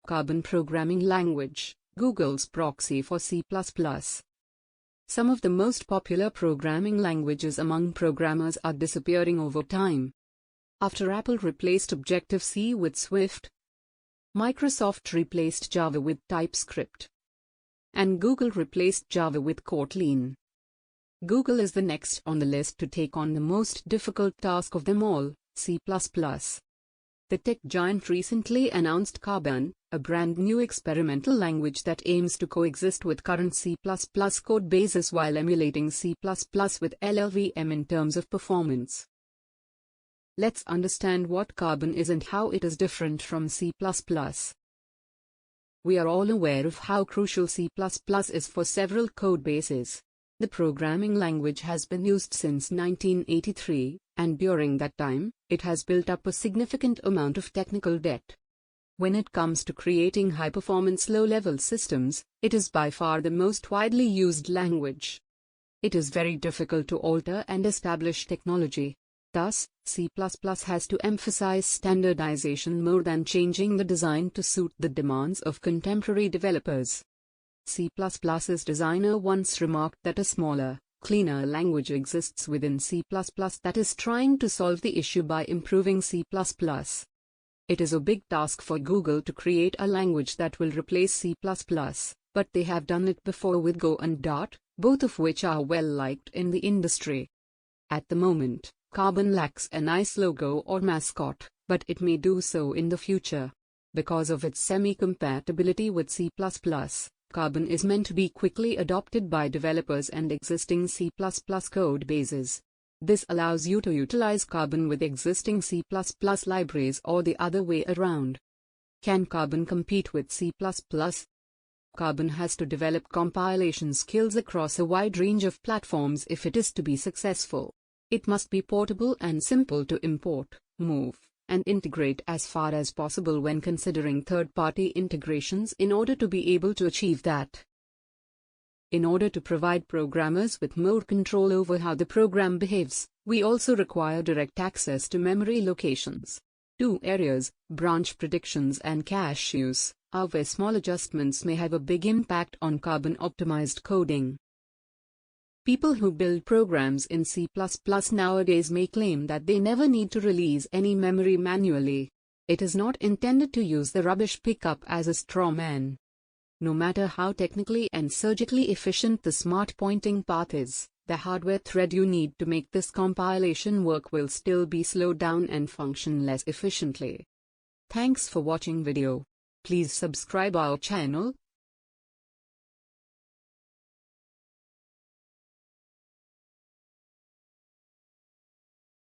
Carbon programming language, Google's proxy for C++. Some of the most popular programming languages among programmers are disappearing over time. After Apple replaced Objective-C with Swift, Microsoft replaced Java with TypeScript, and Google replaced Java with Kotlin. Google is the next on the list to take on the most difficult task of them all, C++. The tech giant recently announced Carbon, a brand new experimental language that aims to coexist with current C++ code bases while emulating C++ with LLVM in terms of performance. Let's understand what Carbon is and how it is different from C++. We are all aware of how crucial C++ is for several code bases. The programming language has been used since 1983, and during that time, it has built up a significant amount of technical debt. When it comes to creating high-performance low-level systems, it is by far the most widely used language. It is very difficult to alter and establish technology. Thus, C++ has to emphasize standardization more than changing the design to suit the demands of contemporary developers. C++'s designer once remarked that a smaller, cleaner language exists within C++ that is trying to solve the issue by improving C++. It is a big task for Google to create a language that will replace C++, but they have done it before with Go and Dart, both of which are well liked in the industry. At the moment, Carbon lacks a nice logo or mascot, but it may do so in the future. Because of its semi-compatibility with C++, Carbon is meant to be quickly adopted by developers and existing C++ code bases. This allows you to utilize Carbon with existing C++ libraries or the other way around. Can Carbon compete with C++? Carbon has to develop compilation skills across a wide range of platforms if it is to be successful. It must be portable and simple to import, move, and integrate as far as possible when considering third-party integrations in order to be able to achieve that. In order to provide programmers with more control over how the program behaves, we also require direct access to memory locations. Two areas, branch predictions and cache use, are where small adjustments may have a big impact on Carbon-optimized coding. People who build programs in C++ nowadays may claim that they never need to release any memory manually. It is not intended to use the rubbish pickup as a straw man. No matter how technically and surgically efficient the smart pointing path is, the hardware thread you need to make this compilation work will still be slowed down and function less efficiently. Thanks for watching video. Please subscribe our channel,